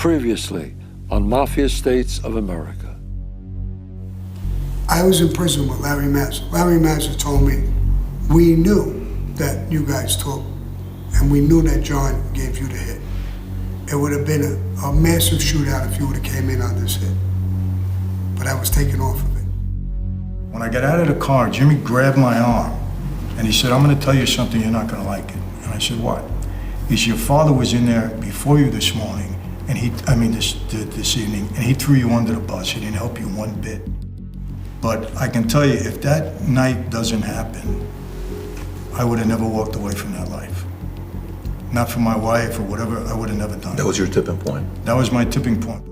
Previously on Mafia States of America. I was in prison with Larry Mazza. Larry Mazza told me, we knew that you guys talked, and we knew that John gave you the hit. It would have been a massive shootout if you would have came in on this hit. But I was taken off of it. When I got out of the car, Jimmy grabbed my arm, and he said, I'm gonna tell you something, you're not gonna like it. And I said, what? He said, your father was in there before you this morning, and this evening, and he threw you under the bus. He didn't help you one bit. But I can tell you, if that night doesn't happen, I would have never walked away from that life. Not for my wife or whatever, I would have never done it. That was your tipping point? That was my tipping point.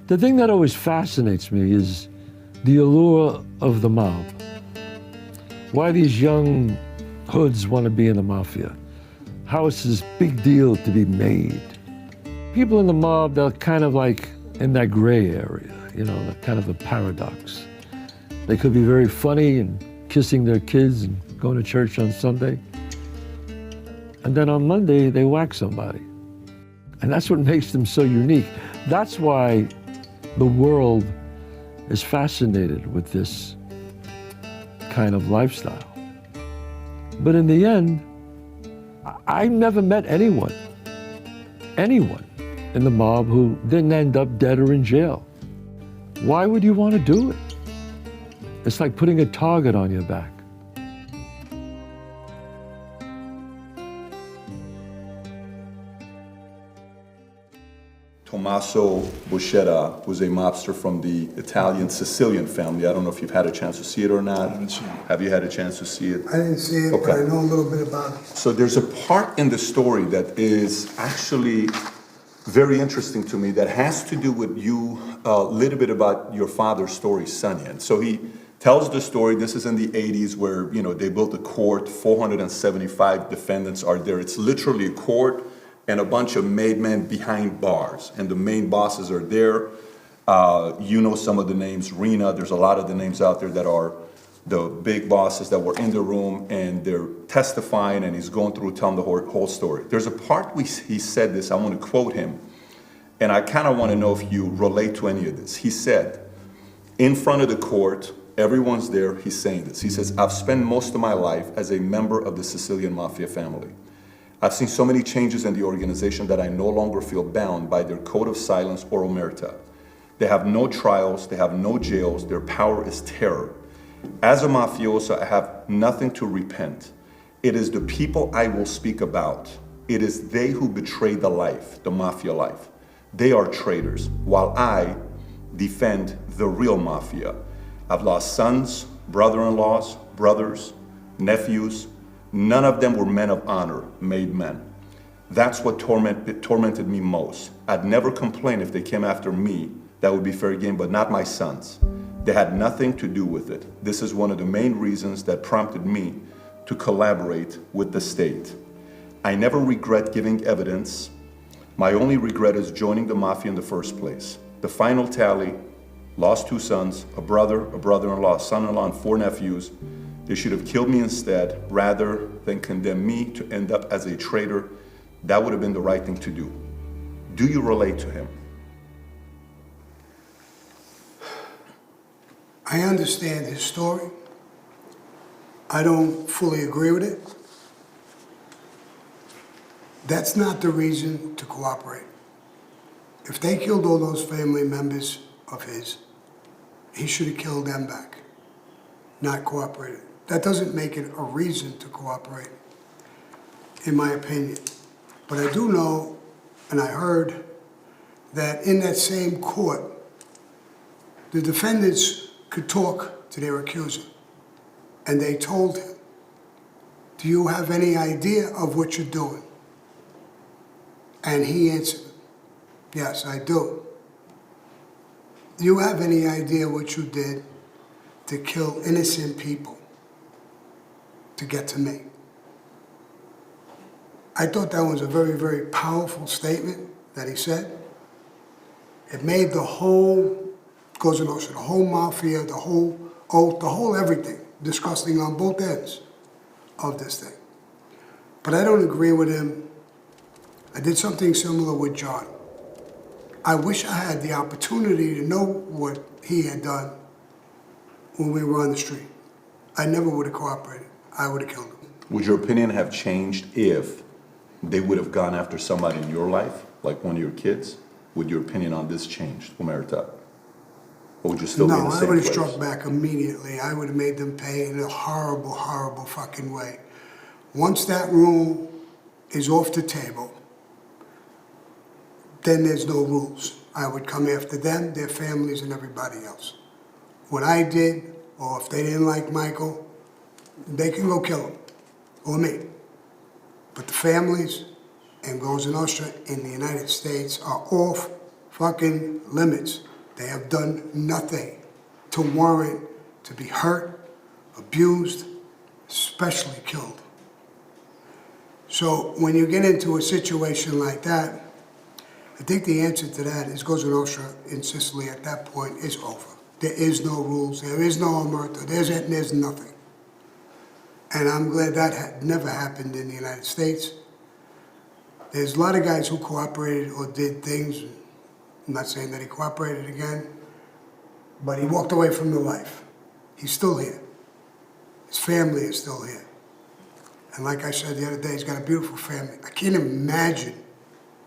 The thing that always fascinates me is the allure of the mob. Why these young hoods want to be in the mafia. How it's this big deal to be made. People in the mob, they're kind of like in that gray area, you know, kind of a paradox. They could be very funny and kissing their kids and going to church on Sunday. And then on Monday, they whack somebody. And that's what makes them so unique. That's why the world is fascinated with this kind of lifestyle. But in the end, I never met anyone in the mob who didn't end up dead or in jail. Why would you want to do it? It's like putting a target on your back. Tommaso Buscetta was a mobster from the Italian Sicilian family. I don't know if you've had a chance to see it or not. I haven't seen it. Have you had a chance to see it? I didn't see it, Okay. but I know a little bit about it. So there's a part in the story that is actually very interesting to me that has to do with you, a little bit about your father's story, Sonny. And so he tells the story, this is in the 80s where, you know, they built a court, 475 defendants are there. It's literally a court and a bunch of made men behind bars. And the main bosses are there. You know some of the names, Rena, there's a lot of the names out there that are the big bosses that were in the room, and they're testifying, and he's going through telling the whole story. There's a part he said this, I want to quote him, and I kind of want to know if you relate to any of this. He said, in front of the court, everyone's there, he's saying this. He says, I've spent most of my life as a member of the Sicilian Mafia family. I've seen so many changes in the organization that I no longer feel bound by their code of silence or omerta. They have no trials, they have no jails, their power is terror. As a mafioso, I have nothing to repent. It is the people I will speak about. It is they who betray the life, the mafia life. They are traitors, while I defend the real mafia. I've lost sons, brother-in-laws, brothers, nephews. None of them were men of honor, made men. That's what tormented me most. I'd never complain if they came after me. That would be fair game, but not my sons. They had nothing to do with it. This is one of the main reasons that prompted me to collaborate with the state. I never regret giving evidence. My only regret is joining the mafia in the first place. The final tally, lost 2 sons, a brother, a brother-in-law, a son-in-law, and 4 nephews. They should have killed me instead, rather than condemn me to end up as a traitor. That would have been the right thing to do. Do you relate to him? I understand his story. I don't fully agree with it. That's not the reason to cooperate. If they killed all those family members of his, he should have killed them back, not cooperated. That doesn't make it a reason to cooperate, in my opinion. But I do know, and I heard, that in that same court, the defendants could talk to their accuser. And they told him, do you have any idea of what you're doing? And he answered, yes, I do. Do you have any idea what you did to kill innocent people to get to me? I thought that was a very, very powerful statement that he said. It made the whole Cosa Nostra, the whole mafia, the whole oath, the whole everything disgusting on both ends of this thing. But I don't agree with him. I did something similar with John. I wish I had the opportunity to know what he had done when we were on the street. I never would have cooperated. I would have killed him. Would your opinion have changed if they would have gone after somebody in your life, like one of your kids? Would your opinion on this change, Omerta? Or would you still be in the No, I same would have place? struck back immediately. I would have made them pay in a horrible, horrible fucking way. Once that rule is off the table, then there's no rules. I would come after them, their families, and everybody else. What I did, or if they didn't like Michael, they can go kill him, or me. But the families and Cosa Nostra in the United States are off fucking limits. They have done nothing to warrant to be hurt, abused, especially killed. So when you get into a situation like that, I think the answer to that is Cosa Nostra in Sicily at that point is over. There is no rules, there is no omerta, there's nothing. And I'm glad that had never happened in the United States. There's a lot of guys who cooperated or did things. I'm not saying that he cooperated again, but he walked away from the life. He's still here. His family is still here. And like I said the other day, he's got a beautiful family. I can't imagine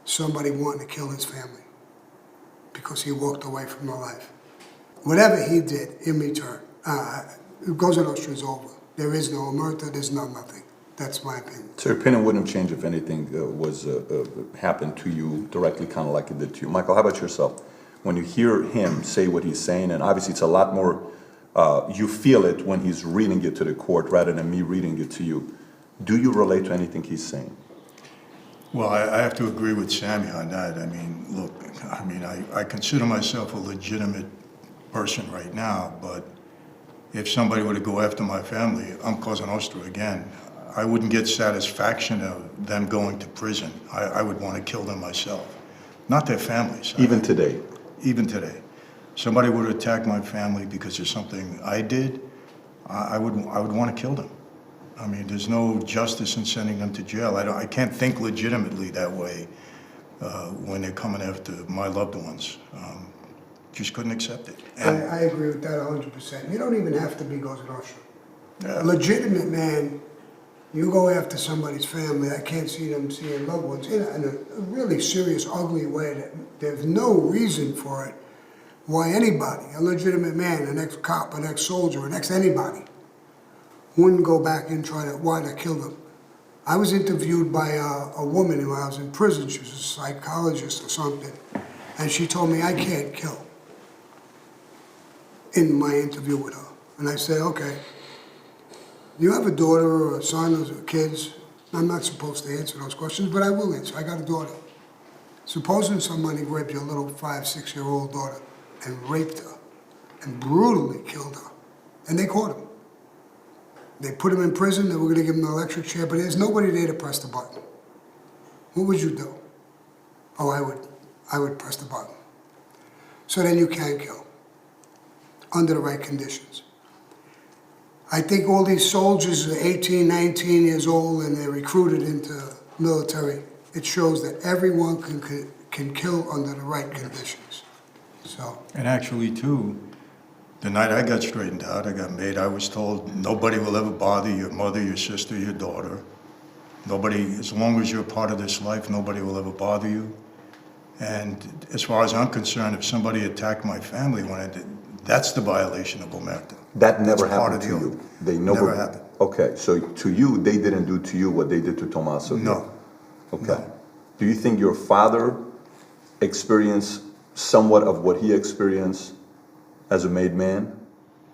somebody wanting to kill his family because he walked away from the life. Whatever he did in return, Cosa Nostra is over. There is no omerta, there's no nothing. That's my opinion. So your opinion wouldn't have changed if anything happened to you directly, kind of like it did to you. Michael, how about yourself? When you hear him say what he's saying, and obviously it's a lot more, you feel it when he's reading it to the court rather than me reading it to you. Do you relate to anything he's saying? Well, I have to agree with Sammy on that. I mean, look, I consider myself a legitimate person right now, but if somebody were to go after my family, I'm Cosa Nostra again. I wouldn't get satisfaction of them going to prison. I would want to kill them myself, not their families. Even today? Even today. Somebody would attack my family because of something I did, I would want to kill them. I mean, there's no justice in sending them to jail. I can't think legitimately that way when they're coming after my loved ones. Just couldn't accept it. I agree with that 100%. You don't even have to be Cosa Nostra. Yeah. A legitimate man, you go after somebody's family, I can't see them seeing loved ones in a really serious, ugly way that there's no reason for it. Why anybody, a legitimate man, an ex-cop, an ex-soldier, an ex-anybody, wouldn't go back and why to kill them. I was interviewed by a woman when I was in prison. She was a psychologist or something. And she told me I can't kill in my interview with her. And I said, okay, do you have a daughter or a son or kids? I'm not supposed to answer those questions, but I will answer. I got a daughter. Supposing somebody raped your little 5, 6-year-old daughter and raped her and brutally killed her, and they caught him. They put him in prison, they were gonna give him an electric chair, but there's nobody there to press the button. What would you do? Oh, I would press the button. So then you can kill, under the right conditions. I think all these soldiers are 18, 19 years old and they're recruited into military. It shows that everyone can kill under the right conditions. So. And actually, too, the night I got straightened out, I got made, I was told nobody will ever bother your mother, your sister, your daughter. Nobody, as long as you're part of this life, nobody will ever bother you. And as far as I'm concerned, if somebody attacked my family when I did, that's the violation of omerta. That never That's part happened of to the you? oath. They Never happened. Okay, so to you, they didn't do to you what they did to Tommaso? No. Okay. No. do you think your father experienced somewhat of what he experienced as a made man?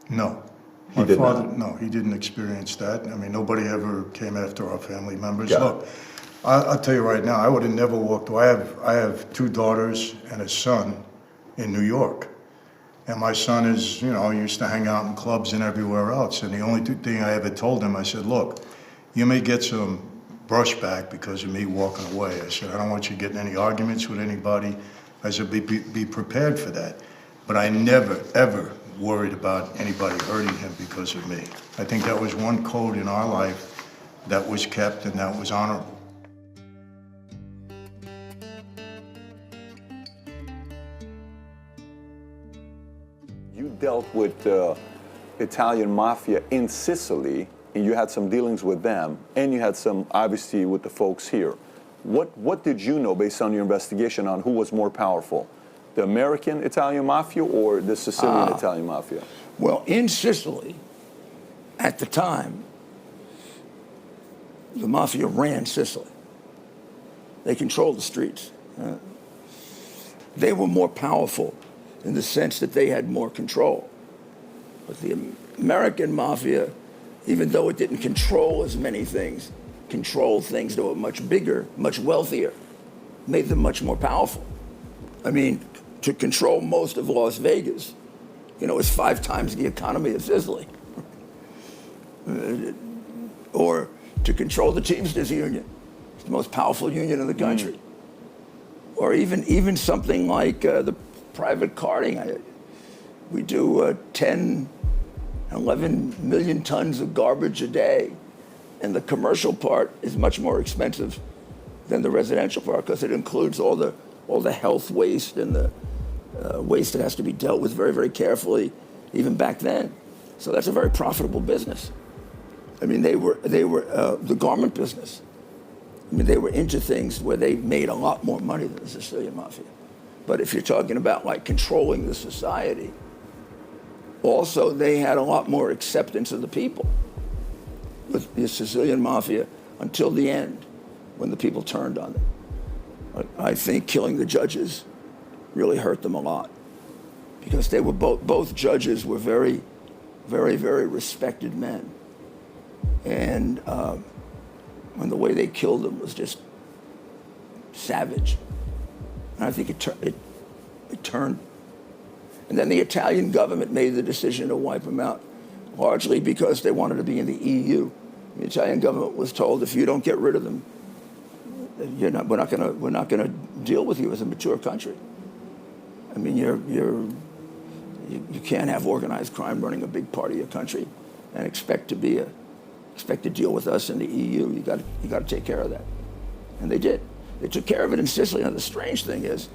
No. He My did father, not? no, he didn't experience that. I mean, nobody ever came after our family members. Got it. Look, I'll tell you right now, I would have never walked away. I have two daughters and a son in New York. And my son is, you know, used to hang out in clubs and everywhere else. And the only thing I ever told him, I said, look, you may get some brushback because of me walking away. I said, I don't want you getting any arguments with anybody. I said, be prepared for that. But I never, ever worried about anybody hurting him because of me. I think that was one code in our life that was kept and that was honorable. You dealt with the Italian mafia in Sicily, and you had some dealings with them, and you had some, obviously, with the folks here. What did you know, based on your investigation, on who was more powerful? The American Italian mafia or the Sicilian Italian mafia? Well, in Sicily, at the time, the mafia ran Sicily. They controlled the streets. They were more powerful in the sense that they had more control. But the American mafia, even though it didn't control as many things, controlled things that were much bigger, much wealthier, made them much more powerful. I mean, to control most of Las Vegas, you know, is 5 times the economy of Sicily. Or to control the Teamsters Union, it's the most powerful union in the country. Or even something like the private carting. We do 10, 11 million tons of garbage a day. And the commercial part is much more expensive than the residential part because it includes all the health waste and the waste that has to be dealt with very, very carefully, even back then. So that's a very profitable business. I mean, they were the garment business. I mean, they were into things where they made a lot more money than the Sicilian mafia. But if you're talking about like controlling the society, also they had a lot more acceptance of the people with the Sicilian mafia until the end, when the people turned on them. I think killing the judges really hurt them a lot because they were both judges were very, very, very respected men. And the way they killed them was just savage. And I think it turned. And then the Italian government made the decision to wipe them out, largely because they wanted to be in the EU. The Italian government was told, if you don't get rid of them, we're not going to deal with you as a mature country. I mean, you can't have organized crime running a big part of your country and expect to deal with us in the EU. You got to take care of that, and they did. They took care of it in Sicily. Now the strange thing is,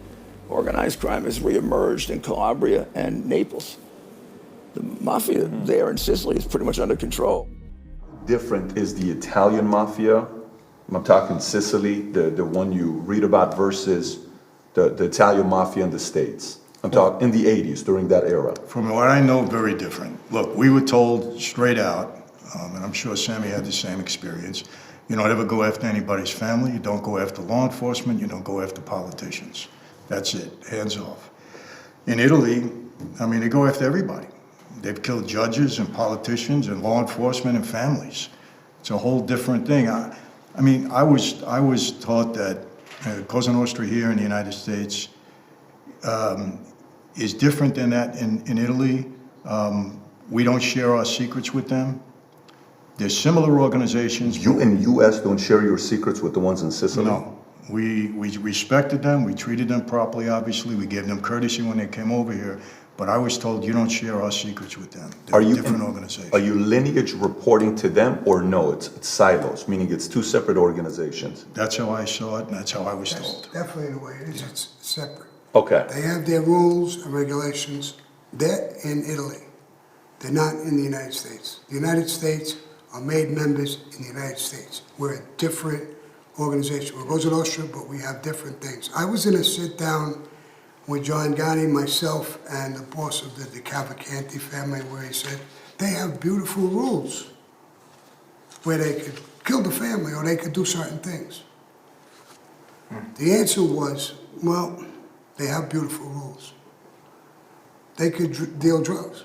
organized crime has reemerged in Calabria and Naples. The mafia there in Sicily is pretty much under control. Different is the Italian mafia, I'm talking Sicily, the one you read about, versus the Italian mafia in the States. I'm talking in the 80s, during that era. From what I know, very different. Look, we were told straight out, and I'm sure Sammy had the same experience, you don't ever go after anybody's family, you don't go after law enforcement, you don't go after politicians. That's it, hands off. In Italy, I mean, they go after everybody. They've killed judges and politicians and law enforcement and families. It's a whole different thing. I mean, I was taught that Cosa Nostra here in the United States is different than that in Italy. We don't share our secrets with them. There's similar organizations. You in the U.S. don't share your secrets with the ones in Sicily? No. We respected them. We treated them properly, obviously. We gave them courtesy when they came over here. But I was told you don't share our secrets with them. They're different organizations. Are you lineage reporting to them or no? It's silos, meaning it's two separate organizations. That's how I saw it, and that's how I was That's told. definitely the way it is. It's separate. Okay. They have their rules and regulations. They're in Italy. They're not in the United States. The United States are made members in the United States. We're a different organization. We're Cosa Nostra, but we have different things. I was in a sit-down with John Gotti, myself, and the boss of the Cavalcanti family, where he said, they have beautiful rules where they could kill the family or they could do certain things. The answer was, well, they have beautiful rules. They could deal drugs.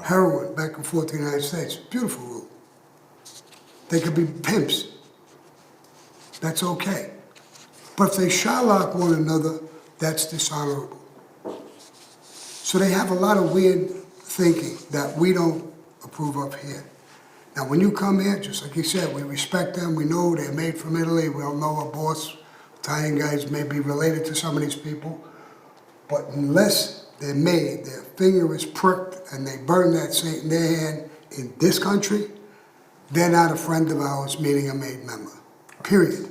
Heroin, back and forth to the United States, beautiful rule. They could be pimps. That's okay. But if they shylock one another, that's dishonorable. So they have a lot of weird thinking that we don't approve of here. Now, when you come here, just like you said, we respect them. We know they're made from Italy. We all know our boss, Italian guys, may be related to some of these people. But unless they're made, their finger is pricked, and they burn that saint in their hand in this country, they're not a friend of ours, meaning a made member. Period.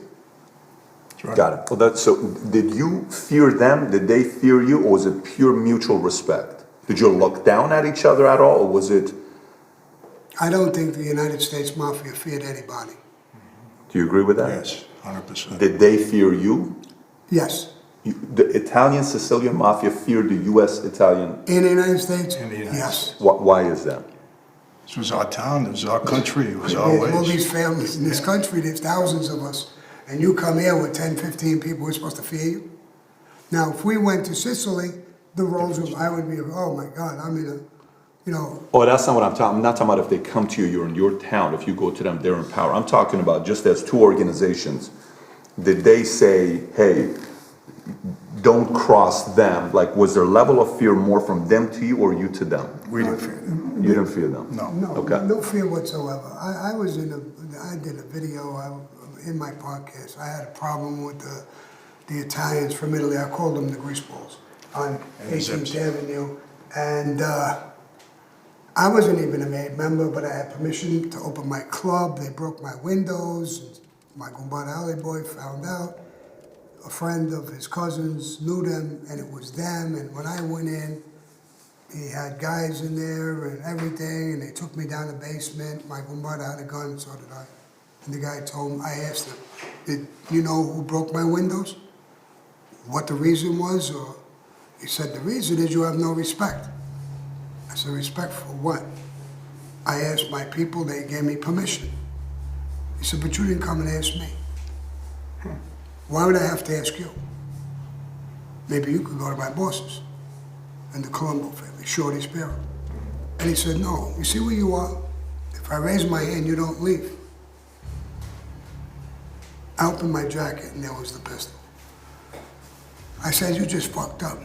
Right. Got it. Well, so did you fear them? Did they fear you? Or was it pure mutual respect? Did you look down at each other at all? Or was it... I don't think the United States Mafia feared anybody. Do you agree with that? Yes, 100%. Did they fear you? Yes. The Italian Sicilian Mafia feared the U.S. Italian... In the United States? In the United yes. Why is that? This was our town, it was our country, it was our There's all ways. these families in this country, there's thousands of us, and you come here with 10, 15 people, we're supposed to fear you? Now, if we went to Sicily, the roles of, I would be, oh my God, I'm in a, you know. Oh, that's not what I'm talking. I'm not talking about if they come to you, you're in your town. If you go to them, they're in power. I'm talking about just as two organizations. Did they say, hey, don't cross them? Like, was their level of fear more from them to you or you to them? We didn't fear them. You didn't fear them? No. No, Okay. no fear whatsoever. I did a video in my podcast. I had a problem with the Italians from Italy. I called them the greaseballs on 18th Avenue. And I wasn't even a made member, but I had permission to open my club. They broke my windows. My Gumbada Alley boy found out. A friend of his cousins knew them, and it was them. And when I went in, he had guys in there and everything, and they took me down the basement. My Gumbada had a gun, so did I. And the guy told him, I asked him, did you know who broke my windows? What the reason was? Or he said, the reason is you have no respect. I said, respect for what? I asked my people, they gave me permission. He said, but you didn't come and ask me. Why would I have to ask you? Maybe you could go to my bosses and the Colombo family, Shorty Sparrow. And he said, no, you see where you are? If I raise my hand, you don't leave. I opened my jacket and there was the pistol. I said, you just fucked up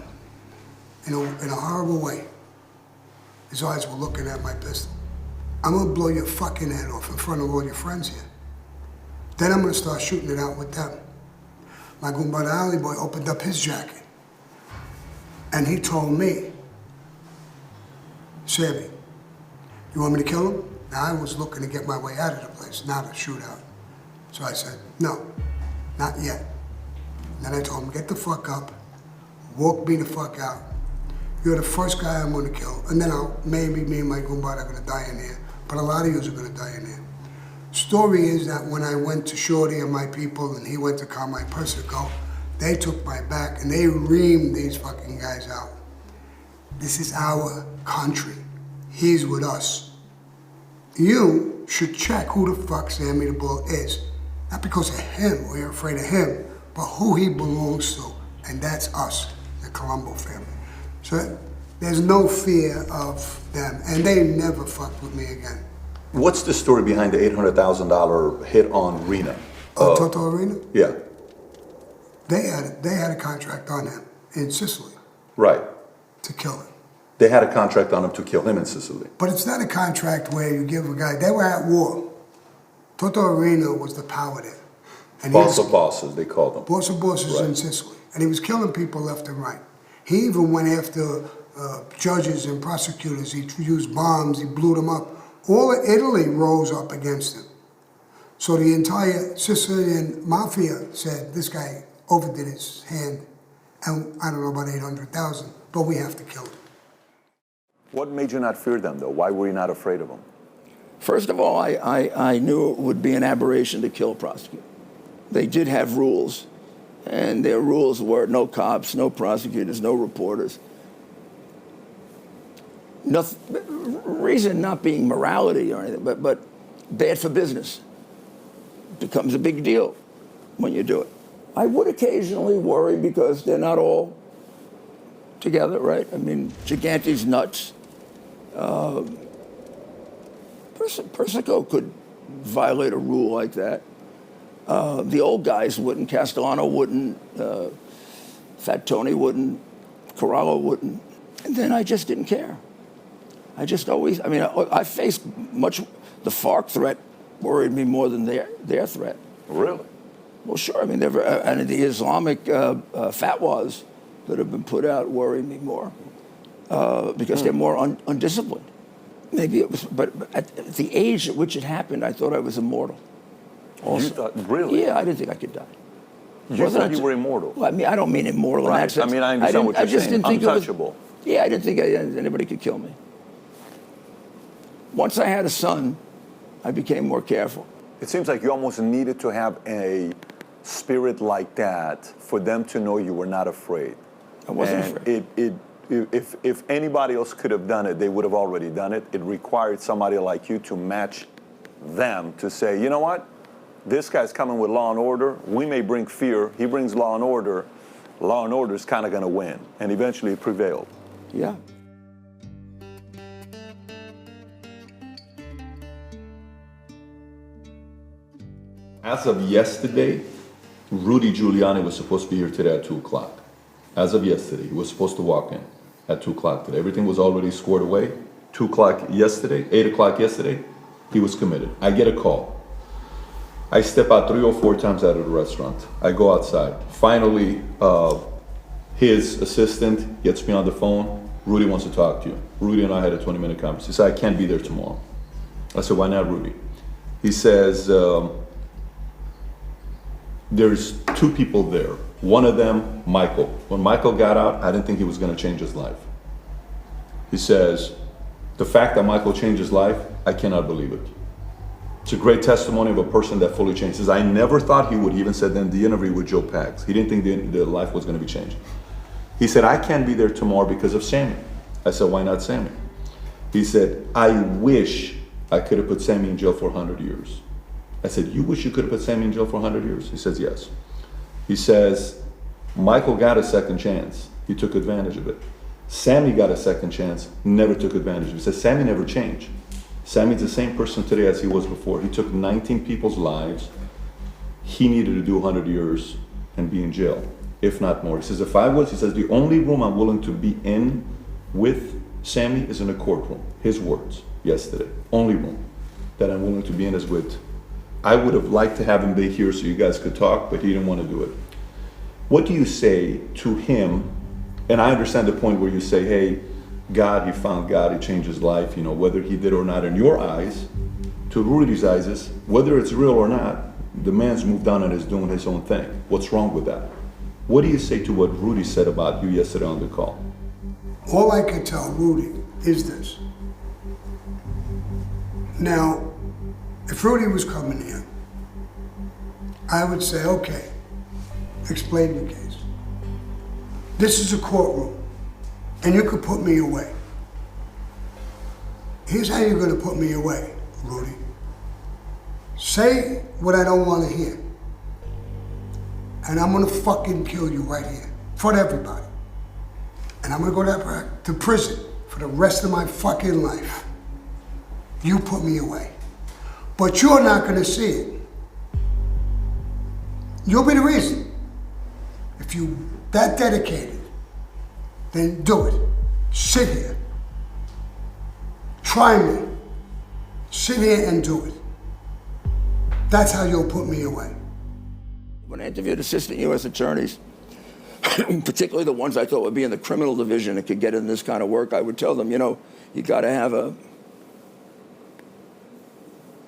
in a horrible way. His eyes were looking at my pistol. I'm gonna blow your fucking head off in front of all your friends here. Then I'm gonna start shooting it out with them. My Gumbada Alley boy opened up his jacket and he told me, Sammy, you want me to kill him? Now I was looking to get my way out of the place, not a shootout. So I said, no, not yet. And then I told him, get the fuck up, walk me the fuck out. You're the first guy I'm gonna kill, and then maybe me and my Gumbada are gonna die in here, but a lot of yous are gonna die in here. Story is that when I went to Shorty and my people, and he went to Carmine Persico, they took my back and they reamed these fucking guys out. This is our country. He's with us. You should check who the fuck Sammy the Bull is. Not because of him or you're afraid of him, but who he belongs to, and that's us, the Colombo family. So there's no fear of them, and they never fucked with me again. What's the story behind the $800,000 hit on Rena? Toto Arena? Yeah. They had a contract on him in Sicily Right. to kill him. They had a contract on him to kill him in Sicily. But it's not a contract where you give a guy, they were at war. Toto Arena was the power there. And Boss of bosses, they called them. Boss of bosses in Right. Sicily. And he was killing people left and right. He even went after judges and prosecutors. He used bombs, he blew them up. All of Italy rose up against him. So the entire Sicilian mafia said, this guy overdid his hand, and I don't know about 800,000, but we have to kill him. What made you not fear them, though? Why were you not afraid of them? First of all, I knew it would be an aberration to kill a prosecutor. They did have rules, and their rules were no cops, no prosecutors, no reporters. Reason not being morality or anything, but bad for business. Becomes a big deal when you do it. I would occasionally worry because they're not all together, right? I mean, Gigante's nuts. Persico could violate a rule like that. The old guys wouldn't. Castellano wouldn't. Fat Tony wouldn't. Corallo wouldn't. And then I just didn't care. I just always, I mean, I faced much, the FARC threat worried me more than their threat. Really? Well, sure. I mean, and the Islamic fatwas that have been put out worry me more because they're more undisciplined. Maybe it was, but at the age at which it happened, I thought I was immortal. Also. You thought, really? Yeah, I didn't think I could die. You thought you were immortal? Well, I mean, I don't mean immortal in that Right. I sense. mean, I understand what you're just saying. didn't think Untouchable. Yeah, I didn't think anybody could kill me. Once I had a son, I became more careful. It seems like you almost needed to have a spirit like that for them to know you were not afraid. I wasn't afraid. If anybody else could have done it, they would have already done it. It required somebody like you to match them to say, you know what? This guy's coming with law and order. We may bring fear. He brings law and order. Law and order is kind of going to win. And eventually it prevailed. Yeah. As of yesterday, Rudy Giuliani was supposed to be here today at 2 o'clock. As of yesterday, he was supposed to walk in at 2 o'clock today. Everything was already squared away. 2 o'clock yesterday, 8 o'clock yesterday, he was committed. I get a call. I step out 3 or 4 times out of the restaurant. I go outside. Finally, his assistant gets me on the phone. Rudy wants to talk to you. Rudy and I had a 20-minute conversation. He said, I can't be there tomorrow. I said, why not, Rudy? He says, there's 2 people there. One of them, Michael. When Michael got out, I didn't think he was going to change his life. He says, the fact that Michael changed his life, I cannot believe it. It's a great testimony of a person that fully changed. He says, I never thought he would. He even said in the interview with Joe Pags, he didn't think the life was going to be changed. He said, I can't be there tomorrow because of Sammy. I said, why not Sammy? He said, I wish I could have put Sammy in jail for 100 years. I said, you wish you could have put Sammy in jail for 100 years? He says, yes. He says, Michael got a second chance. He took advantage of it. Sammy got a second chance, never took advantage of it. He says, Sammy never changed. Sammy's the same person today as he was before. He took 19 people's lives. He needed to do 100 years and be in jail, if not more. He says, if I was, he says, the only room I'm willing to be in with Sammy is in a courtroom. His words yesterday. Only room that I'm willing to be in is with. I would have liked to have him be here so you guys could talk, but he didn't want to do it. What do you say to him? And I understand the point where you say, hey, God, he found God, he changed his life, you know, whether he did or not in your eyes, to Rudy's eyes is, whether it's real or not, the man's moved on and is doing his own thing. What's wrong with that? What do you say to what Rudy said about you yesterday on the call? All I could tell Rudy is this. Now, if Rudy was coming here, I would say, okay, explain the case. This is a courtroom, and you could put me away. Here's how you're gonna put me away, Rudy. Say what I don't wanna hear, and I'm gonna fucking kill you right here, in front of everybody. And I'm gonna go to prison for the rest of my fucking life. You put me away. But you're not gonna see it. You'll be the reason. If you that dedicated, then do it. Sit here. Try me. Sit here and do it. That's how you'll put me away. When I interviewed assistant U.S. attorneys, particularly the ones I thought would be in the criminal division and could get in this kind of work, I would tell them, you know, you got to have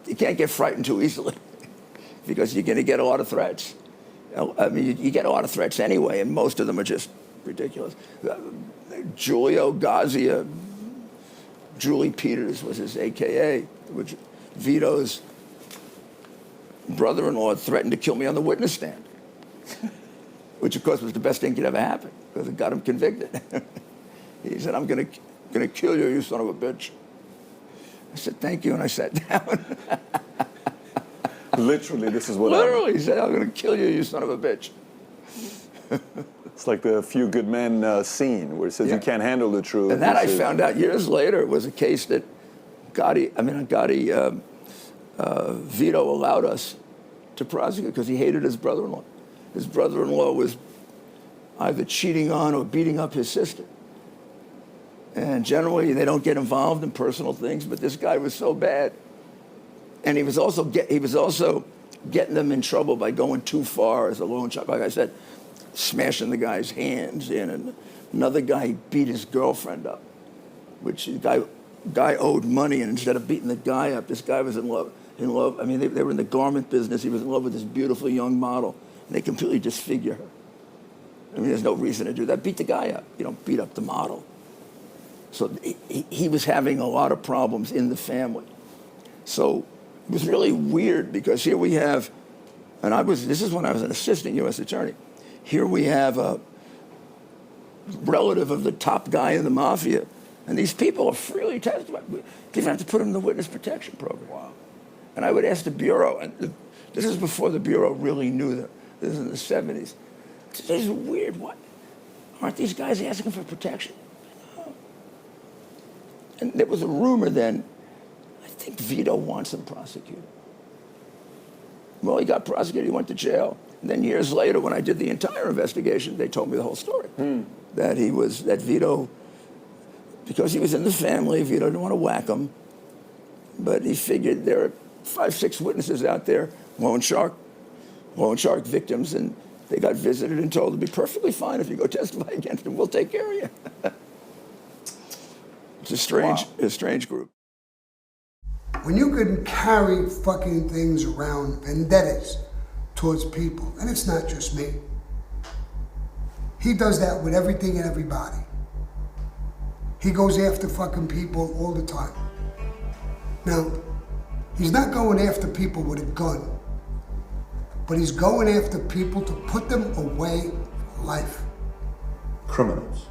you can't get frightened too easily because you're going to get a lot of threats. I mean, you get a lot of threats anyway, and most of them are just ridiculous. Giulio Gazia, Julie Peters was his AKA, which Vito's brother-in-law threatened to kill me on the witness stand, which of course was the best thing could ever happen because it got him convicted. He said, I'm gonna kill you, you son of a bitch. I said, thank you, and I sat down. Literally, this is what Literally, he said, I'm gonna kill you, you son of a bitch. It's like the Few Good Men scene where it says Yeah. you can't handle the truth. And that I It says- found out years later was a case that Vito allowed us to prosecute because he hated his brother-in-law. His brother-in-law was either cheating on or beating up his sister. And generally, they don't get involved in personal things, but this guy was so bad. And he was also getting them in trouble by going too far as a loan shark. Like I said, smashing the guy's hands in. And another guy beat his girlfriend up, which the guy owed money, and instead of beating the guy up, this guy was in love. I mean, they were in the garment business. He was in love with this beautiful young model, and they completely disfigure her. I mean, there's no reason to do that. Beat the guy up. You don't beat up the model. So he was having a lot of problems in the family. So it was really weird because here we have, this is when I was an assistant U.S. attorney. Here we have a relative of the top guy in the mafia, and these people are freely testifying. We didn't have to put them in the witness protection program. Wow. And I would ask the Bureau, and this is before the Bureau really knew them. This is in the 70s. This is weird. What? Aren't these guys asking for protection? No. And there was a rumor then, I think Vito wants him prosecuted. Well, he got prosecuted, he went to jail. And then years later, when I did the entire investigation, they told me the whole story. That Vito, because he was in the family, Vito didn't want to whack him, but he figured there are 5, 6 witnesses out there, loan shark victims, and they got visited and told to be perfectly fine if you go testify against them. We'll take care of you. It's a strange group. When you can carry fucking things around, vendettas towards people, and it's not just me. He does that with everything and everybody. He goes after fucking people all the time. Now, he's not going after people with a gun, but he's going after people to put them away for life. Criminals.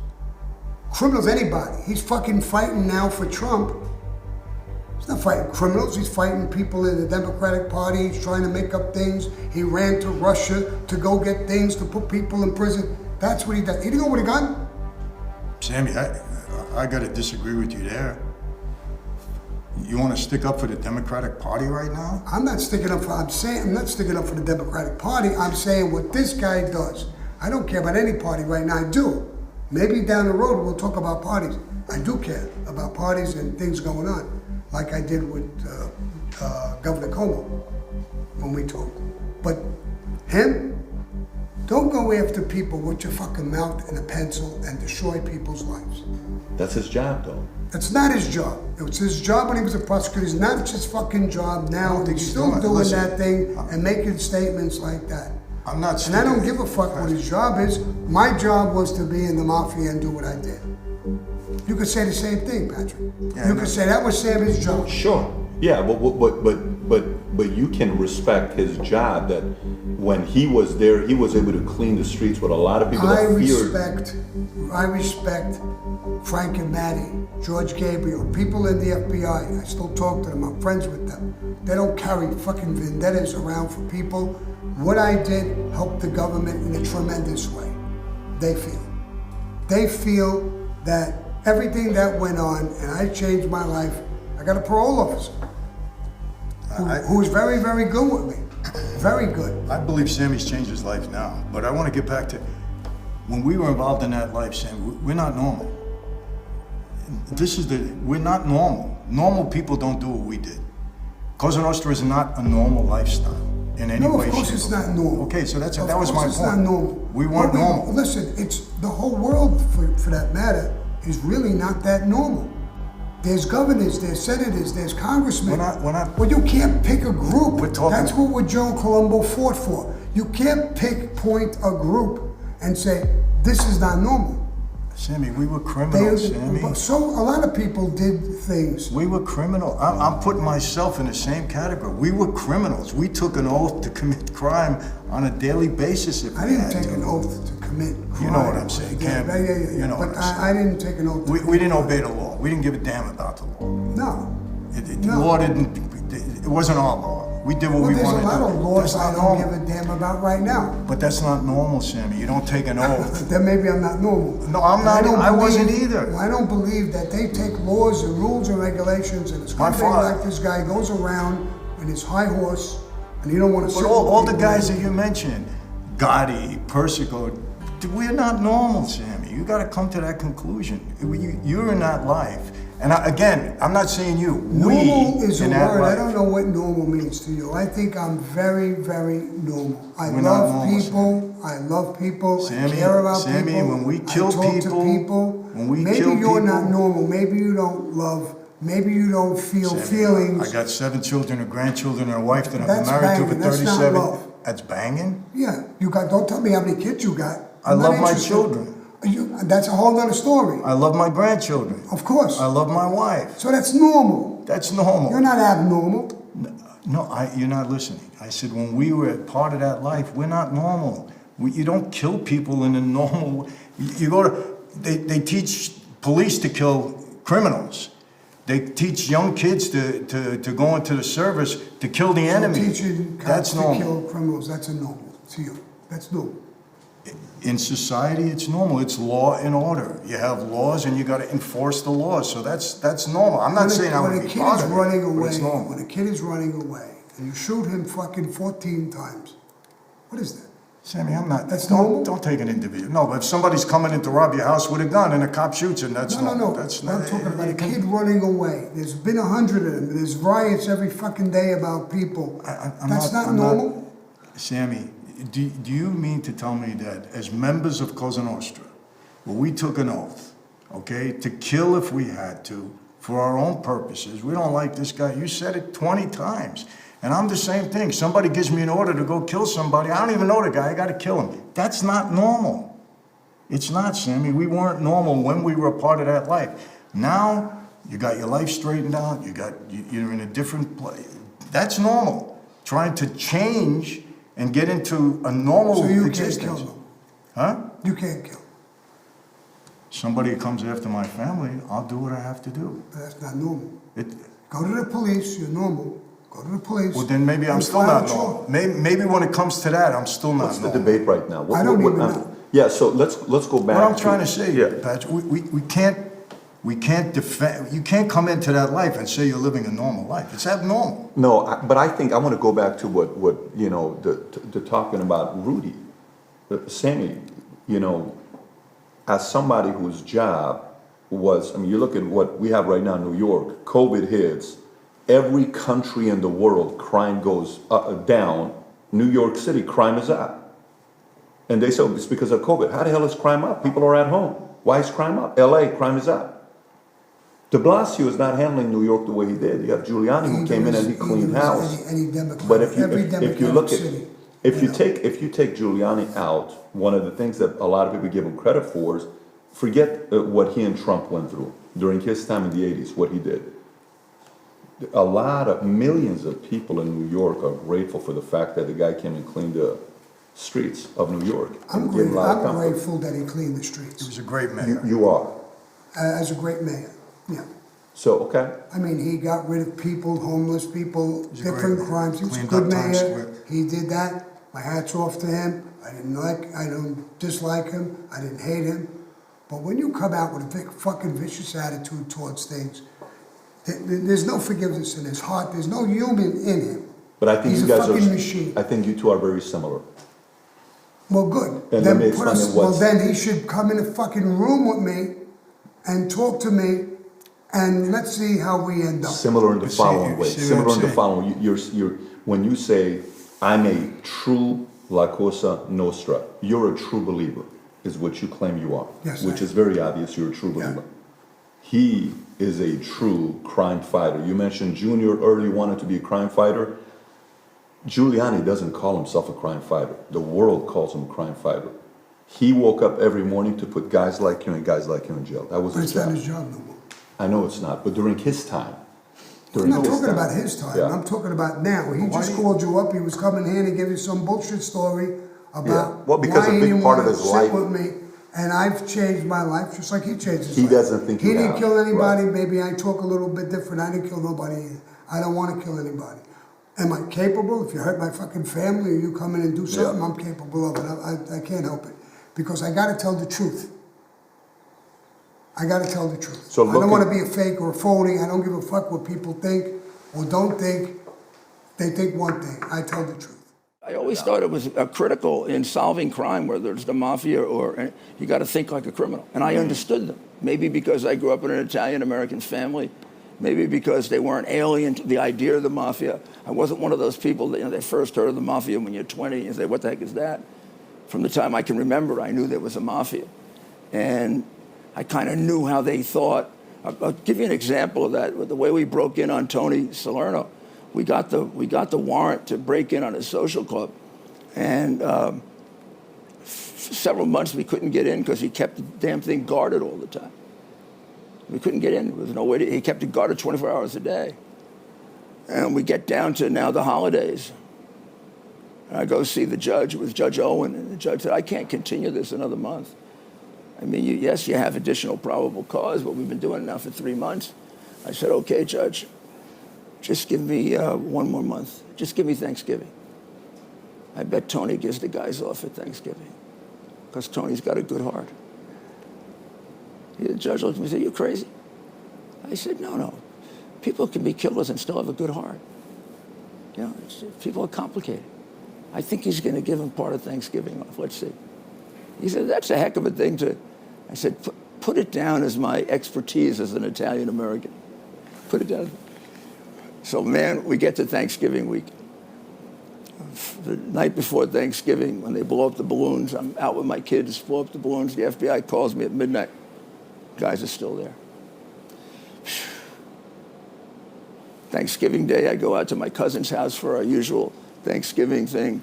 Criminals, anybody. He's fucking fighting now for Trump. He's not fighting criminals, he's fighting people in the Democratic Party. He's trying to make up things. He ran to Russia to go get things, to put people in prison. That's what he does. He didn't go with a gun. Sammy, I got to disagree with you there. You want to stick up for the Democratic Party right now? I'm not sticking up for the Democratic Party. I'm saying what this guy does. I don't care about any party right now. I do. Maybe down the road we'll talk about parties. I do care about parties and things going on, like I did with Governor Cuomo when we talked. But him, don't go after people with your fucking mouth and a pencil and destroy people's lives. That's his job, though. That's not his job. It was his job when he was a prosecutor. It's not his fucking job now. He's still doing that thing and making statements like that. I'm not. And I don't give a fuck what his job is. My job was to be in the mafia and do what I did. You could say the same thing, Patrick. Yeah, You could say that was Sammy's job. Sure. Yeah, but you can respect his job that when he was there, he was able to clean the streets with a lot of people I that feared. respect Frank and Maddie, George Gabriel, people in the FBI. I still talk to them. I'm friends with them. They don't carry fucking vendettas around for people. What I did helped the government in a tremendous way. They feel that everything that went on, and I changed my life. I got a parole officer who was very, very good with me. Very good. I believe Sammy's changed his life now, but I want to get back to when we were involved in that life, Sammy. We're not normal. We're not normal. Normal people don't do what we did. Cosa Nostra is not a normal lifestyle in any way. No, of course it's not normal. Okay, so that was my Of course point. it's not normal. We weren't normal. Listen, it's the whole world, for that matter, is really not that normal. There's governors, there's senators, there's congressmen. We're not. Well, you can't pick a group. We're talking. That's what Joe Colombo fought for. You can't point a group and say, this is not normal. Sammy, we were criminals, Sammy. So a lot of people did things. We were criminal. I'm putting myself in the same category. We were criminals. We took an oath to commit crime on a daily basis if I we didn't had take to. an oath to commit crime. You know what I'm saying, Cam. Yeah. You know But what I'm saying. I didn't take an oath to We didn't obey the law. We didn't give a damn about the law. No. The No. law didn't, it wasn't our law. We did what Well, we there's a wanted to lot do. of laws That's I not don't normal. give a damn about right now. But that's not normal, Sammy. You don't take an oath. Then maybe I'm not normal. No, I'm not. I wasn't either. I don't believe that they take laws and rules and regulations and a My scumbag father- like this guy goes around in his high horse and you don't want to But sit all with the people. guys that you mentioned, Gotti, Persico, we're not normal, Sammy. You got to come to that conclusion. You're in that life. And again, I'm not saying you. Normal is a in that word. I life. don't know what normal means to you. I think I'm very, very normal. I We're not love normal, people. I love people. Sammy, I care about Sammy, people. when we kill I talk people- to people. when we maybe kill you're not people- normal. Maybe you don't love. Maybe you don't feel Sammy, feelings. I got 7 children and grandchildren and a wife that I've been That's married to for banging. That's not 37. love. That's banging? Yeah, you got. Don't tell me how many kids you got. I I'm not love my interested. children. That's a whole other story. I love my grandchildren. Of course. I love my wife. So that's normal. That's normal. You're not abnormal. No, you're not listening. I said when we were part of that life, we're not normal. You don't kill people in a normal. You go to. They teach police to kill criminals. They teach young kids to go into the service to kill the enemy. Teaching cops That's to normal. kill criminals. That's a normal to you. That's normal. In society, it's normal. It's law and order. You have laws, and you got to enforce the laws. So that's normal. I'm not saying I when would a be kid part is of running it, but away, it's normal. when a kid is running away, and you shoot him fucking 14 times, what is that? Sammy, I'm not. That's normal? Don't take an interview. No, but if somebody's coming in to rob your house with a gun and a cop shoots him, that's No, normal. no. That's I'm not. talking about you a can- kid running away. There's been 100 of them. There's riots every fucking day about people. I'm That's not I'm normal. Sammy, do you mean to tell me that as members of Cosa Nostra, well, we took an oath, okay, to kill if we had to, for our own purposes. We don't like this guy. You said it 20 times. And I'm the same thing. Somebody gives me an order to go kill somebody. I don't even know the guy. I got to kill him. That's not normal. It's not, Sammy. We weren't normal when we were a part of that life. Now, you got your life straightened out. You're in a different place. That's normal. Trying to change and get into a normal So you existence. can't kill them. Huh? You can't kill. Somebody comes after my family, I'll do what I have to do. That's not normal. It, Go to the police. You're normal. Go to the police. well, then maybe I'm and still file not a normal. charge. Maybe when it comes to that, I'm still not What's the normal. debate right now? I don't even know. Yeah, so let's go back. What I'm trying to say, Yeah. Patrick, we can't defend, you can't come into that life and say you're living a normal life. It's abnormal. No, but I think I want to go back to what you know, the talking about Rudy. Sammy, you know, as somebody whose job was, I mean, you look at what we have right now in New York, COVID hits, every country in the world, crime goes down. New York City, crime is up. And they say it's because of COVID. How the hell is crime up? People are at home. Why is crime up? LA, crime is up. De Blasio is not handling New York the way he did. You have Giuliani who came in and he cleaned house. Any Democrat. But if every you Democratic look at city. if you take Giuliani out, one of the things that a lot of people give him credit for is forget what he and Trump went through during his time in the 80s, what he did. A lot of millions of people in New York are grateful for the fact that the guy came and cleaned the streets of New York. I'm and gave him a lot of comfort. grateful that he cleaned the He streets was a great mayor. You are. as a great mayor. Yeah. So, okay. I mean, he got rid of people, homeless people, He's a different great mayor. crimes. He was a Cleaned good up Times mayor. Square. He did that. My hat's off to him. I don't dislike him. I didn't hate him. But when you come out with a big fucking vicious attitude towards things, there's no forgiveness in his heart. There's no human in him. But I think He's you a guys fucking are. machine. I think you two are very similar. Well, good. And Then let me put explain us. what- Well, then he should come in a fucking room with me and talk to me, and let's see how we end up. Similar in the But see, following way. see what Similar I'm in the saying? following. You're when you say I'm a true La Cosa Nostra, you're a true believer, is what you claim you are. Yes, Which I is very obvious. You're a true Yeah. believer. He is a true crime fighter. You mentioned Junior early wanted to be a crime fighter. Giuliani doesn't call himself a crime fighter. The world calls him a crime fighter. He woke up every morning to put guys like you and guys like you in jail. That was But his it's not job. his job no more. I know it's not, but during his time. I'm not talking about his time. Yeah. I'm talking about now. He Why just do you- called you up. He was coming here and gave you some bullshit story about Well, because why a he big didn't part of want his to sit life- with me. And I've changed my life just like he changed his He life. doesn't think he you didn't have, kill anybody. right. Maybe I talk a little bit different. I didn't kill nobody either. I don't want to kill anybody. Am I capable? If you hurt my fucking family or you come in and do something, Yeah. I'm capable of it. I can't help it. Because I gotta tell the truth. I gotta tell the truth. So I don't looking- wanna be a fake or a phony. I don't give a fuck what people think or don't think. They think one thing. I tell the truth. I always thought it was critical in solving crime, whether it's the mafia or you got to think like a criminal. And I understood them. Maybe because I grew up in an Italian-American family. Maybe because they weren't alien to the idea of the mafia. I wasn't one of those people that, they first heard of the mafia when you're 20 and say, what the heck is that? From the time I can remember, I knew there was a mafia. And I kind of knew how they thought. I'll give you an example of that. The way we broke in on Tony Salerno, we got the warrant to break in on his social club. And for several months we couldn't get in because he kept the damn thing guarded all the time. We couldn't get in. There was no way he kept it guarded 24 hours a day. And we get down to now the holidays. And I go see the judge. It was Judge Owen. And the judge said, I can't continue this another month. I mean, yes, you have additional probable cause, but we've been doing it now for 3 months. I said, okay, Judge, just give me 1 more month. Just give me Thanksgiving. I bet Tony gives the guys off at Thanksgiving because Tony's got a good heart. The judge looked at me and said, you crazy? I said, no. People can be killers and still have a good heart. You know, people are complicated. I think he's going to give him part of Thanksgiving off. Let's see. He said, that's a heck of a thing to... I said, put it down as my expertise as an Italian-American. Put it down. So, man, we get to Thanksgiving week. The night before Thanksgiving, when they blow up the balloons, I'm out with my kids, blow up the balloons. The FBI calls me at midnight. Guys are still there. Thanksgiving Day, I go out to my cousin's house for our usual Thanksgiving thing.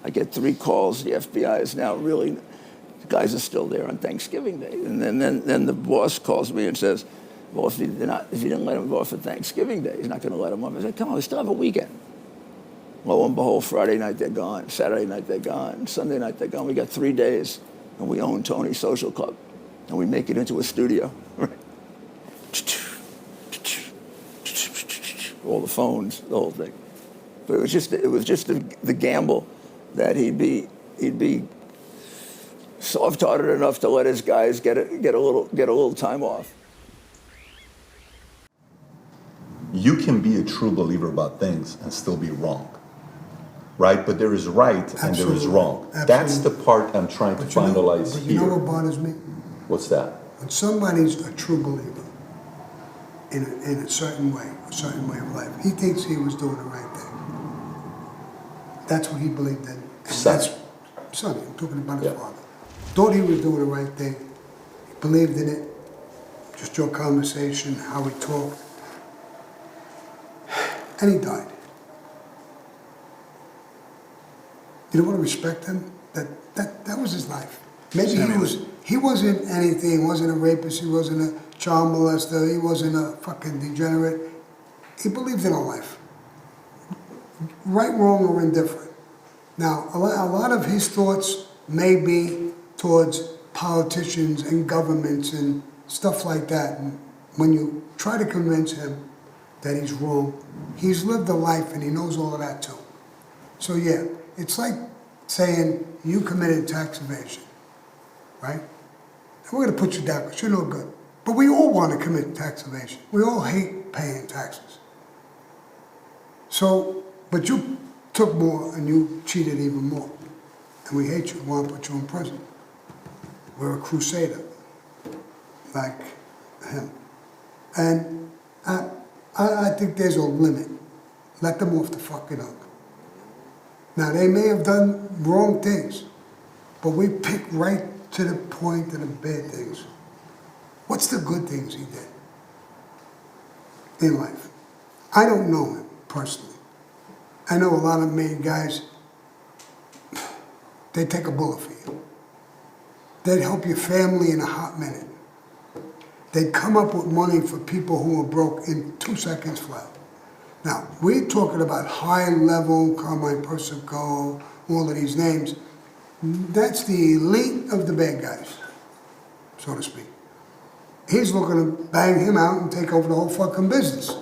I get 3 calls. The FBI is now really, the guys are still there on Thanksgiving Day. And then the boss calls me and says, well, if you didn't let them go off for Thanksgiving Day, he's not going to let them off. I said, come on, we still have a weekend. Lo and behold, Friday night they're gone. Saturday night they're gone. Sunday night they're gone. We got 3 days, and we own Tony's Social Club. And we make it into a studio. All the phones, the whole thing. But it was just the gamble that he'd be soft-hearted enough to let his guys get a little time off. You can be a true believer about things and still be wrong, right? But there is right and there is wrong. Absolutely. That's the part I'm trying to finalize but here. you know what bothers me? What's that? When somebody's a true believer in a certain way of life, he thinks he was doing the right thing. That's what he believed in. And Sonny. Sonny, I'm talking about his Yeah. father. Thought he was doing the right thing. He believed in it. Just your conversation, how he talked. And he died. You don't want to respect him? That was his life. Maybe he wasn't anything, he wasn't a rapist, he wasn't a child molester, he wasn't a fucking degenerate. He believed in a life. Right, wrong, or indifferent. Now, a lot of his thoughts may be towards politicians and governments and stuff like that. And when you try to convince him that he's wrong, he's lived a life and he knows all of that too. So yeah, it's like saying you committed tax evasion, right? And we're gonna put you down because you're no good. But we all want to commit tax evasion. We all hate paying taxes. So, but you took more and you cheated even more. And we hate you, we want to put you in prison. We're a crusader, like him. And I think there's a limit. Let them off the fucking hook. Now, they may have done wrong things, but we pick right to the point of the bad things. What's the good things he did in life? I don't know him personally. I know a lot of made guys, they take a bullet for you. They'd help your family in a hot minute. They'd come up with money for people who were broke in 2 seconds flat. Now, we're talking about high-level, Carmine Persico, all of these names. That's the elite of the bad guys, so to speak. He's looking to bang him out and take over the whole fucking business.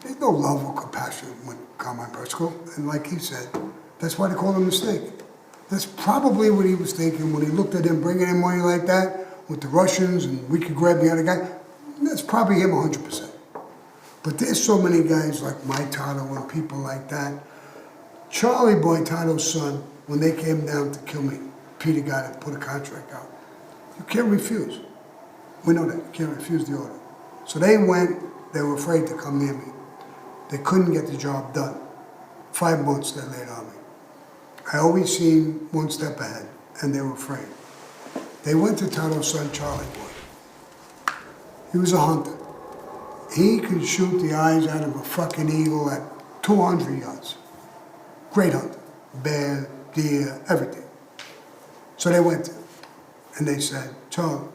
There's no love or compassion with Carmine Persico. And like he said, that's why they call him a snake. That's probably what he was thinking when he looked at him bringing in money like that with the Russians and we could grab the other guy. That's probably him 100%. But there's so many guys like my Tato and people like that. Charlie Boy, Tato's son, when they came down to kill me, Peter got it, put a contract out. You can't refuse. We know that. You can't refuse the order. So they went, they were afraid to come near me. They couldn't get the job done. 5 months they laid on me. I always seen one step ahead, and they were afraid. They went to Tato's son, Charlie Boy. He was a hunter. He could shoot the eyes out of a fucking eagle at 200 yards. Great hunter. Bear, deer, everything. So they went to him, and they said, Charlie,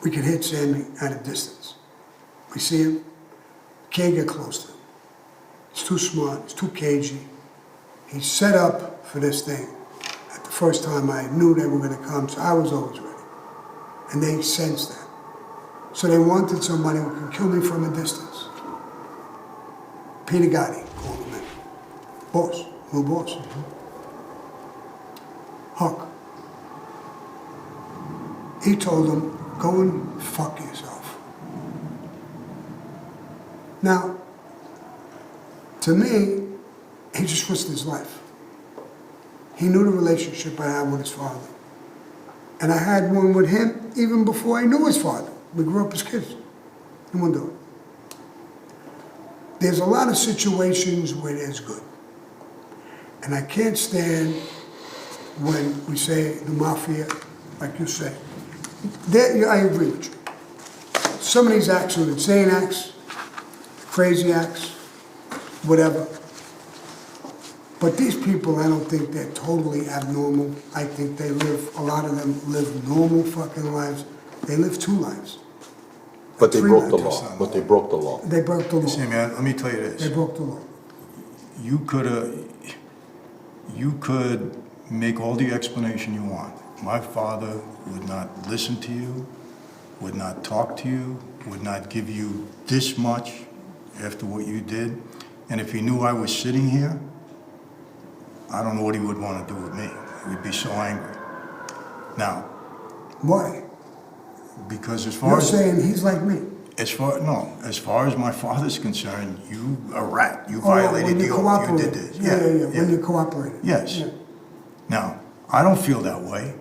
we can hit Sammy at a distance. We see him, can't get close to him. He's too smart, he's too cagey. He's set up for this thing. At the first time I knew they were gonna come, so I was always ready. And they sensed that. So they wanted somebody who could kill me from a distance. Peter Gotti called him in. Boss, new boss. Huck. He told him, go and fuck yourself. Now, to me, he just risked his life. He knew the relationship I had with his father. And I had one with him even before I knew his father. We grew up as kids. He wouldn't do it. There's a lot of situations where there's good. And I can't stand when we say the mafia, like you say. I agree with you. Some of these acts are insane acts, crazy acts, whatever. But these people, I don't think they're totally abnormal. I think they live, a lot of them live normal fucking lives. They live 2 lives. But they Three broke the lives. law. But they broke the law. They broke the law. See, man, let me tell you this. They broke the law. You could make all the explanation you want. My father would not listen to you, would not talk to you, would not give you this much after what you did. And if he knew I was sitting here, I don't know what he would want to do with me. He would be so angry. Now, Why? because as far You're as saying he's like me. as far as my father's concerned, you a rat. You Oh, violated when you the oath. You cooperated. did this. Yeah. When you cooperated. Yes. Yeah. Now, I don't feel that way.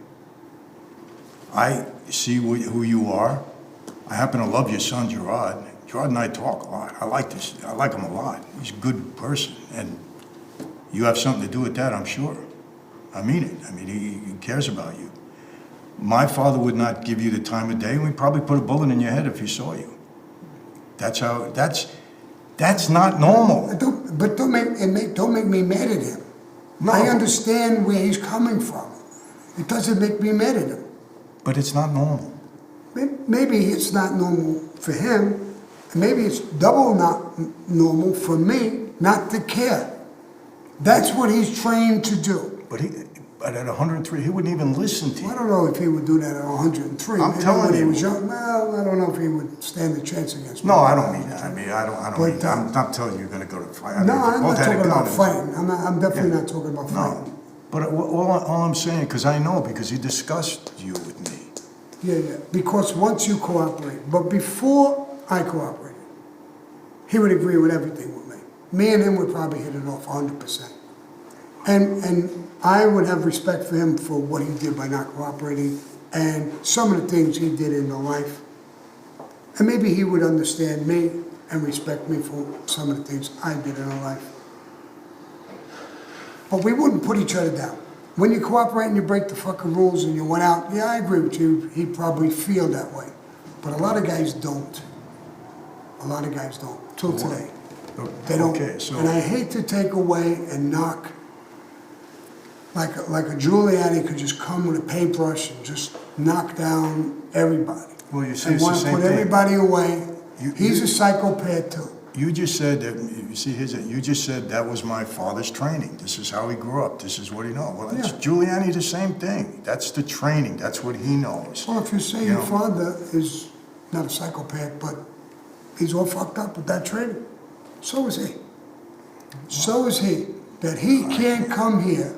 I see who you are. I happen to love your son, Gerard. Gerard and I talk a lot. I like him a lot. He's a good person. And you have something to do with that, I'm sure. I mean it. I mean, he cares about you. My father would not give you the time of day, and we'd probably put a bullet in your head if he saw you. That's not normal. Don't make me mad at him. No. I understand where he's coming from. It doesn't make me mad at him. But it's not normal. Maybe it's not normal for him, and maybe it's double not normal for me not to care. That's what he's trained to do. But at 103, he wouldn't even listen to I you. don't know if he would do that at 103. I'm Maybe telling when he you. was young. Well, I don't know if he would stand a chance against me. No, I don't mean that. I mean, I don't But, mean that. I'm not telling you you're going to go to fight. No, I'm not talking about fighting. fighting. I'm definitely not talking about fighting. No. But all I'm saying, because I know, because he discussed you with me. Yeah. Because once you cooperate, but before I cooperated, he would agree with everything with me. Me and him would probably hit it off 100%. And I would have respect for him for what he did by not cooperating and some of the things he did in the life. And maybe he would understand me and respect me for some of the things I did in our life. But we wouldn't put each other down. When you cooperate and you break the fucking rules and you went out, yeah, I agree with you, he'd probably feel that way. But a lot of guys don't. A lot of guys don't, till today. They don't. Okay, so And I hate to take away and knock, like a Giuliani could just come with a paintbrush and just knock down everybody. Well, you see, and it's the want to same put thing. everybody away. He's you- a psychopath too. You just said that, you see, you just said that was my father's training. This is how he grew up. This is what he knows. Well, it's Yeah. Giuliani, the same thing. That's the training. That's what he knows. Well, if you say You your know. father is not a psychopath, but He's all fucked up with that training. So is he. So is he. That he can't come here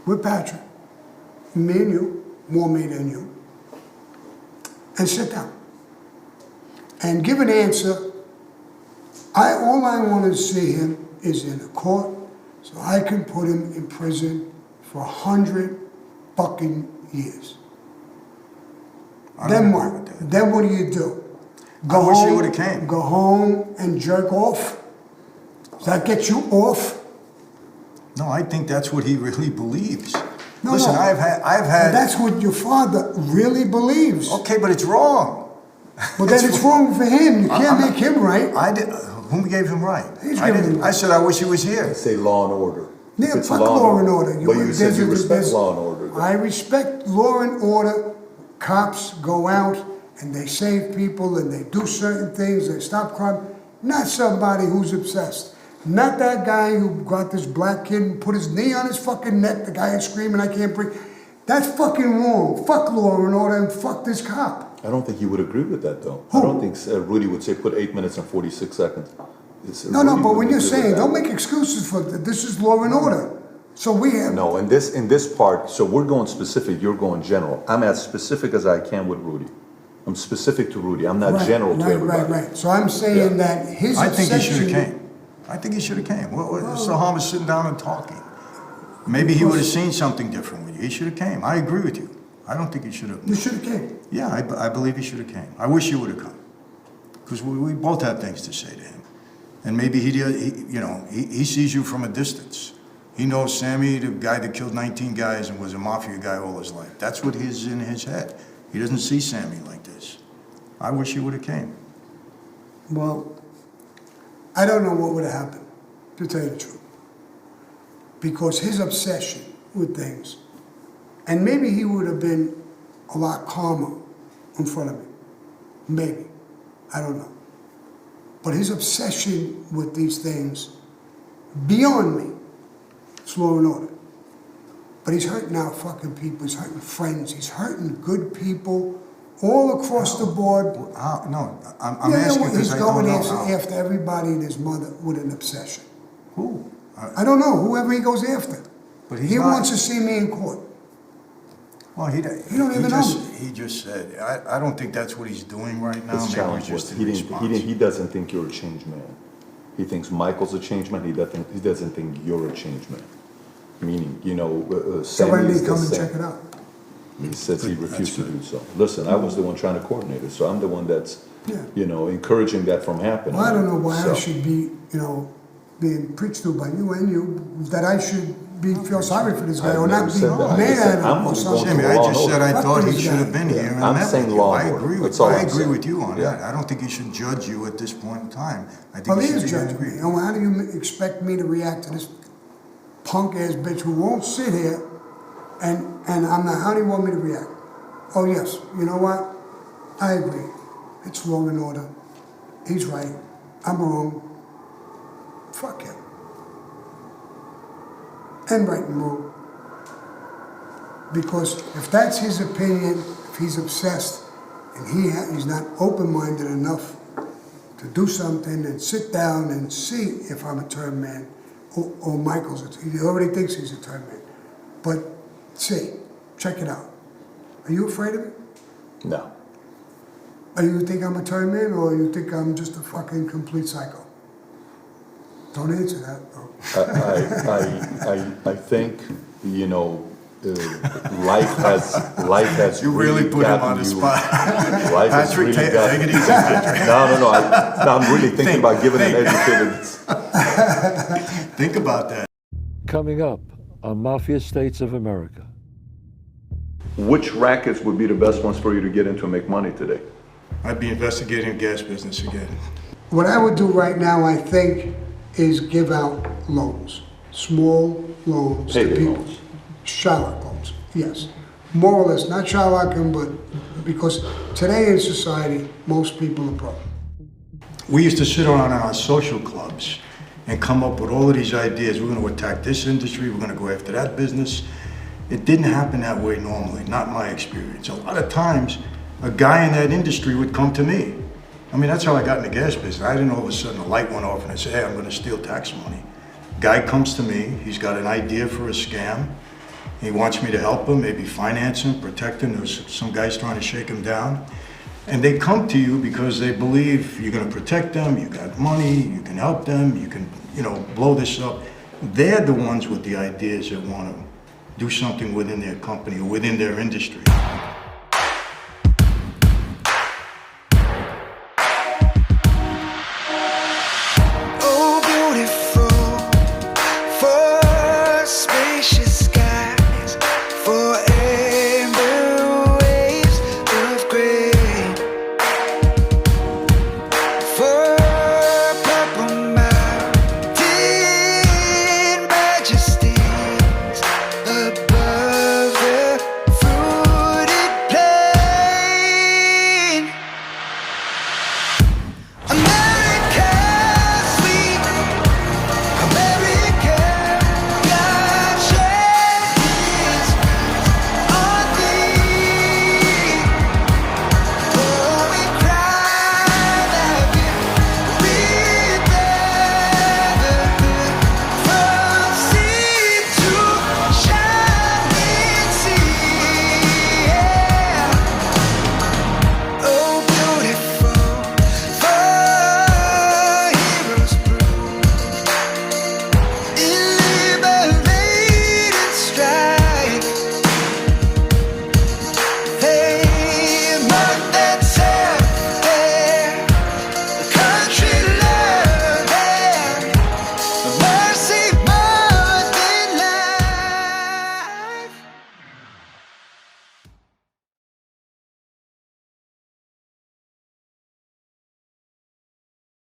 with Patrick, me and you, more me than you, and sit down and give an answer. All I want to see him is in a court so I can put him in prison for 100 fucking years. Then what? Then what do? I wish he would've came. Go home and jerk off? Does that get you off? No, I think that's what he really believes. No, Listen, no. I've had. That's what your father really believes. Okay, but it's wrong. Well, then it's wrong for him. You can't make him right. I did. Whom gave him right? He's I giving didn't. him I right. said I wish he was here. Say law and order. Yeah, If it's fuck law and order. But you said you respect there's- law and order. though. I respect law and order. Cops go out and they save people and they do certain things. They stop crime. Not somebody who's obsessed. Not that guy who got this black kid and put his knee on his fucking neck. The guy is screaming, "I can't breathe." That's fucking wrong. Fuck law and order and fuck this cop. I don't think he would agree with that, though. Who? I don't think Rudy would say put 8 minutes and 46 seconds. No, but when you're saying, don't make excuses for this is law and order. So we have. No, in this part, so we're going specific, you're going general. I'm as specific as I can with Rudy. I'm specific to Rudy. I'm not general to everybody. Right. So I'm saying that his I think he obsession. should have came. I think he should have came. What's the harm of sitting down and talking? Maybe he would have seen something different with you. He should have came. I agree with you. I don't think he should have. You should have came. Yeah, I believe he should have came. I wish he would have come, because we both have things to say to him, and maybe he sees you from a distance. He knows Sammy, the guy that killed 19 guys and was a mafia guy all his life. That's what is in his head. He doesn't see Sammy like this. I wish he would have came. Well, I don't know what would have happened, to tell you the truth. Because his obsession with things, and maybe he would have been a lot calmer in front of me. Maybe. I don't know. But his obsession with these things, beyond me, it's law and order. But he's hurting our fucking people, he's hurting friends, he's hurting good people all across the board. No, I'm asking because I don't know He's how. going after everybody and his mother with an obsession. Who? I don't know, whoever he goes after. But he's He not- wants to see me in court. Well, he don't even know me. He just said, I don't think that's what he's doing right now. His Maybe challenge it's was, just in he response. doesn't think you're a changed man. He thinks Michael's a changed man. He doesn't think you're a changed man. Meaning, So Sammy when is they the come and same. check it out. He says he refused to good. do so. Listen, I was the one trying to coordinate it, so I'm the one that's, Yeah. encouraging that from happening. Well, I don't know why I So- should be, being preached to by you and you, that I should feel sorry for this guy I've or never not be said that. I mad just said at I'm him or only going something. Jimmy, to I law just and said I order. thought he Fuck should this have guy. been Yeah, here and I'm met saying with you. law I and agree order. with That's all I I'm agree saying. with you on Yeah. that. I don't think you should judge you at this point in time. I think Well, you he is should judging me. And how do you expect me to react to this punk ass bitch who won't sit here and I'm not, how do you want me to react? Oh yes, you know what? I agree. It's law and order. He's right. I'm wrong. Fuck him. And right and wrong. Because if that's his opinion, if he's obsessed, and he's not open-minded enough to do something and sit down and see if I'm a turned man, or Michael's he already thinks he's a turned man. But see, check it out. Are you afraid of it? No. Or you think I'm a turned man, or you think I'm just a fucking complete psycho? Don't answer that, though. I think, life has You really put him gotten on the you- spot. Life has Patrick, really take gotten- it easy, Patrick. No, I'm really thinking about giving an educated. Think about that. Coming up on Mafia States of America. Which rackets would be the best ones for you to get into and make money today? I'd be investigating the gas business again. What I would do right now, I think, is give out loans, small loans to Payday people. loans. Shylock loans, yes. More or less, not Shylock, but because today in society, most people are broke. We used to sit around in our social clubs and come up with all of these ideas. We're going to attack this industry. We're going to go after that business. It didn't happen that way normally, not in my experience. A lot of times, a guy in that industry would come to me I mean, that's how I got in the gas business. I didn't all of a sudden the light went off and I said, hey, I'm gonna steal tax money. Guy comes to me, he's got an idea for a scam. He wants me to help him, maybe finance him, protect him. There's some guys trying to shake him down. And they come to you because they believe you're gonna protect them, you got money, you can help them, you can, blow this up. They're the ones with the ideas that wanna do something within their company or within their industry.